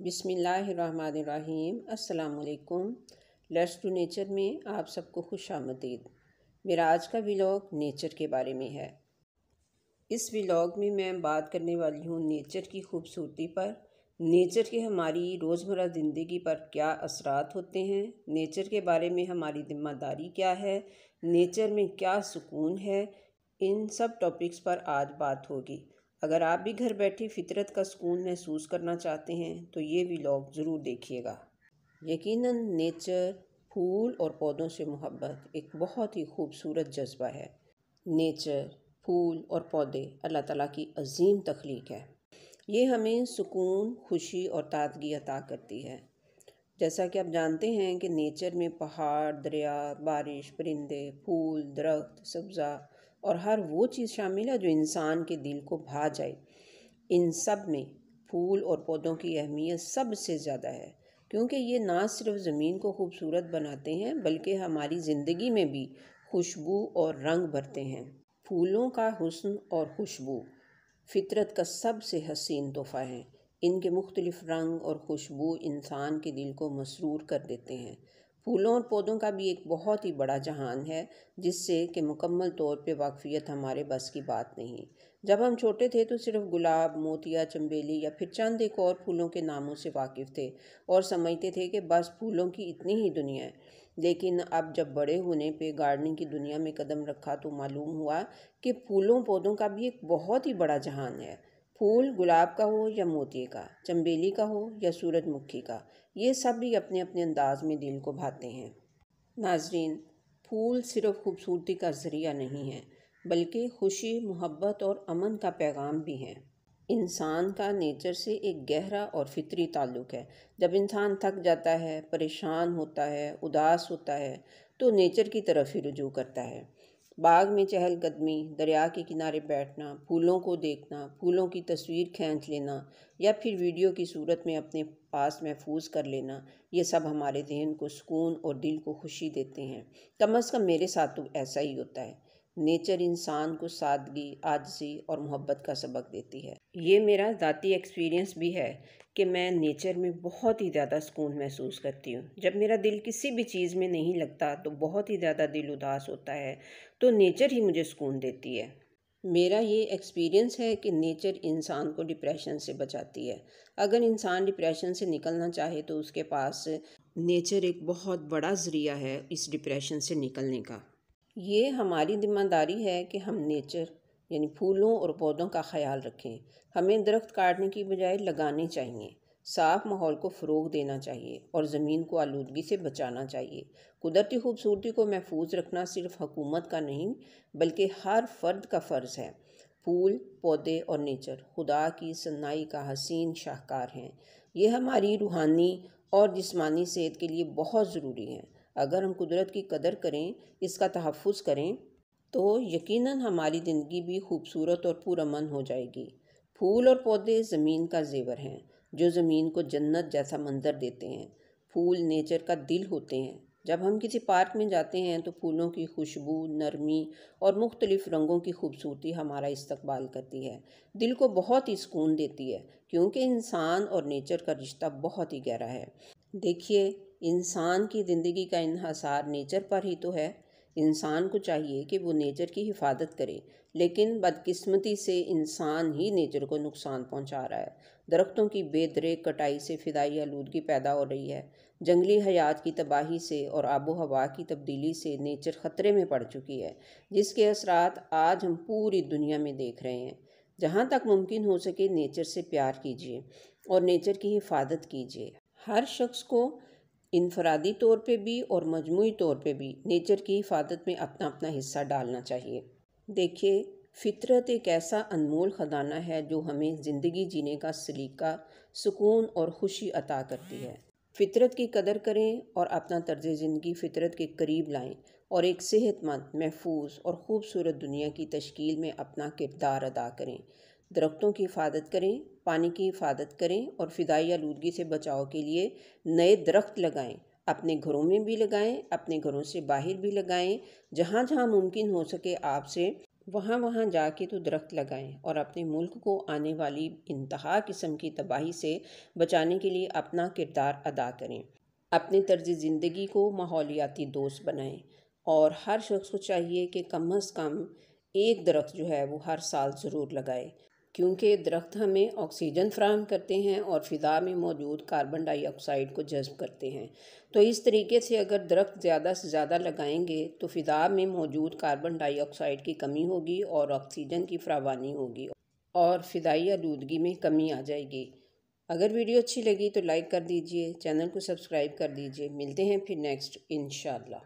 بسم اللہ الرحمن الرحیم۔ السلام علیکم۔ لیٹس ٹو نیچر میں آپ سب کو خوش آمدید۔ میرا آج کا ولاگ نیچر کے بارے میں ہے۔ اس ولاگ میں میں بات کرنے والی ہوں نیچر کی خوبصورتی پر، نیچر کے ہماری روزمرہ زندگی پر کیا اثرات ہوتے ہیں، نیچر کے بارے میں ہماری ذمہ داری کیا ہے، نیچر میں کیا سکون ہے۔ ان سب ٹاپکس پر آج بات ہوگی۔ اگر آپ بھی گھر بیٹھی فطرت کا سکون محسوس کرنا چاہتے ہیں تو یہ ولاگ ضرور دیکھیے گا۔ یقیناً نیچر، پھول اور پودوں سے محبت ایک بہت ہی خوبصورت جذبہ ہے۔ نیچر، پھول اور پودے اللہ تعالیٰ کی عظیم تخلیق ہے۔ یہ ہمیں سکون، خوشی اور تازگی عطا کرتی ہے۔ جیسا کہ آپ جانتے ہیں کہ نیچر میں پہاڑ، دریا، بارش، پرندے، پھول، درخت، سبزہ اور ہر وہ چیز شامل ہے جو انسان کے دل کو بھا جائے۔ ان سب میں پھول اور پودوں کی اہمیت سب سے زیادہ ہے، کیونکہ یہ نہ صرف زمین کو خوبصورت بناتے ہیں بلکہ ہماری زندگی میں بھی خوشبو اور رنگ بھرتے ہیں۔ پھولوں کا حسن اور خوشبو فطرت کا سب سے حسین تحفہ ہے۔ ان کے مختلف رنگ اور خوشبو انسان کے دل کو مسرور کر دیتے ہیں۔ پھولوں اور پودوں کا بھی ایک بہت ہی بڑا جہان ہے جس سے کہ مکمل طور پہ واقفیت ہمارے بس کی بات نہیں۔ جب ہم چھوٹے تھے تو صرف گلاب، موتیا، چنبیلی یا پھر چند ایک اور پھولوں کے ناموں سے واقف تھے اور سمجھتے تھے کہ بس پھولوں کی اتنی ہی دنیا ہے۔ لیکن اب جب بڑے ہونے پہ گارڈننگ کی دنیا میں قدم رکھا تو معلوم ہوا کہ پھولوں پودوں کا بھی ایک بہت ہی بڑا جہان ہے۔ پھول گلاب کا ہو یا موتیے کا، چنبیلی کا ہو یا سورج مکھی کا، یہ سب بھی اپنے اپنے انداز میں دل کو بھاتے ہیں۔ ناظرین، پھول صرف خوبصورتی کا ذریعہ نہیں ہے بلکہ خوشی، محبت اور امن کا پیغام بھی ہیں۔ انسان کا نیچر سے ایک گہرا اور فطری تعلق ہے۔ جب انسان تھک جاتا ہے، پریشان ہوتا ہے، اداس ہوتا ہے تو نیچر کی طرف ہی رجوع کرتا ہے۔ باغ میں چہل قدمی، دریا کے کنارے بیٹھنا، پھولوں کو دیکھنا، پھولوں کی تصویر کھینچ لینا یا پھر ویڈیو کی صورت میں اپنے پاس محفوظ کر لینا، یہ سب ہمارے ذہن کو سکون اور دل کو خوشی دیتے ہیں۔ کم از کم میرے ساتھ تو ایسا ہی ہوتا ہے۔ نیچر انسان کو سادگی، عاجزی اور محبت کا سبق دیتی ہے۔ یہ میرا ذاتی ایکسپیرینس بھی ہے کہ میں نیچر میں بہت ہی زیادہ سکون محسوس کرتی ہوں۔ جب میرا دل کسی بھی چیز میں نہیں لگتا تو بہت ہی زیادہ دل اداس ہوتا ہے تو نیچر ہی مجھے سکون دیتی ہے۔ میرا یہ ایکسپیرینس ہے کہ نیچر انسان کو ڈپریشن سے بچاتی ہے۔ اگر انسان ڈپریشن سے نکلنا چاہے تو اس کے پاس نیچر ایک بہت بڑا ذریعہ ہے اس ڈپریشن سے نکلنے کا۔ یہ ہماری ذمہ داری ہے کہ ہم نیچر یعنی پھولوں اور پودوں کا خیال رکھیں۔ ہمیں درخت کاٹنے کی بجائے لگانے چاہیے، صاف ماحول کو فروغ دینا چاہیے اور زمین کو آلودگی سے بچانا چاہیے۔ قدرتی خوبصورتی کو محفوظ رکھنا صرف حکومت کا نہیں بلکہ ہر فرد کا فرض ہے۔ پھول، پودے اور نیچر خدا کی صنائی کا حسین شاہکار ہیں۔ یہ ہماری روحانی اور جسمانی صحت کے لیے بہت ضروری ہیں۔ اگر ہم قدرت کی قدر کریں، اس کا تحفظ کریں تو یقیناً ہماری زندگی بھی خوبصورت اور پرامن ہو جائے گی۔ پھول اور پودے زمین کا زیور ہیں جو زمین کو جنت جیسا منظر دیتے ہیں۔ پھول نیچر کا دل ہوتے ہیں۔ جب ہم کسی پارک میں جاتے ہیں تو پھولوں کی خوشبو، نرمی اور مختلف رنگوں کی خوبصورتی ہمارا استقبال کرتی ہے، دل کو بہت ہی سکون دیتی ہے، کیونکہ انسان اور نیچر کا رشتہ بہت ہی گہرا ہے۔ دیکھیے، انسان کی زندگی کا انحصار نیچر پر ہی تو ہے۔ انسان کو چاہیے کہ وہ نیچر کی حفاظت کرے، لیکن بدقسمتی سے انسان ہی نیچر کو نقصان پہنچا رہا ہے۔ درختوں کی بے دریغ کٹائی سے فضائی آلودگی پیدا ہو رہی ہے۔ جنگلی حیات کی تباہی سے اور آب و ہوا کی تبدیلی سے نیچر خطرے میں پڑ چکی ہے، جس کے اثرات آج ہم پوری دنیا میں دیکھ رہے ہیں۔ جہاں تک ممکن ہو سکے نیچر سے پیار کیجیے اور نیچر کی حفاظت کیجیے۔ ہر شخص کو انفرادی طور پہ بھی اور مجموعی طور پہ بھی نیچر کی حفاظت میں اپنا اپنا حصہ ڈالنا چاہیے۔ دیکھیے، فطرت ایک ایسا انمول خزانہ ہے جو ہمیں زندگی جینے کا سلیقہ، سکون اور خوشی عطا کرتی ہے۔ فطرت کی قدر کریں اور اپنا طرز زندگی فطرت کے قریب لائیں اور ایک صحت مند، محفوظ اور خوبصورت دنیا کی تشکیل میں اپنا کردار ادا کریں۔ درختوں کی حفاظت کریں، پانی کی حفاظت کریں اور فضائی آلودگی سے بچاؤ کے لیے نئے درخت لگائیں۔ اپنے گھروں میں بھی لگائیں، اپنے گھروں سے باہر بھی لگائیں۔ جہاں جہاں ممکن ہو سکے آپ سے وہاں وہاں جا کے تو درخت لگائیں اور اپنے ملک کو آنے والی انتہا قسم کی تباہی سے بچانے کے لیے اپنا کردار ادا کریں۔ اپنے طرز زندگی کو ماحولیاتی دوست بنائیں اور ہر شخص کو چاہیے کہ کم از کم ایک درخت جو ہے وہ ہر سال ضرور لگائے، کیونکہ درخت ہمیں آکسیجن فراہم کرتے ہیں اور فضا میں موجود کاربن ڈائی آکسائیڈ کو جذب کرتے ہیں۔ تو اس طریقے سے اگر درخت زیادہ سے زیادہ لگائیں گے تو فضا میں موجود کاربن ڈائی آکسائیڈ کی کمی ہوگی اور آکسیجن کی فراوانی ہوگی اور فضائی آلودگی میں کمی آ جائے گی۔ اگر ویڈیو اچھی لگی تو لائک کر دیجئے، چینل کو سبسکرائب کر دیجئے۔ ملتے ہیں پھر نیکسٹ انشاءاللہ۔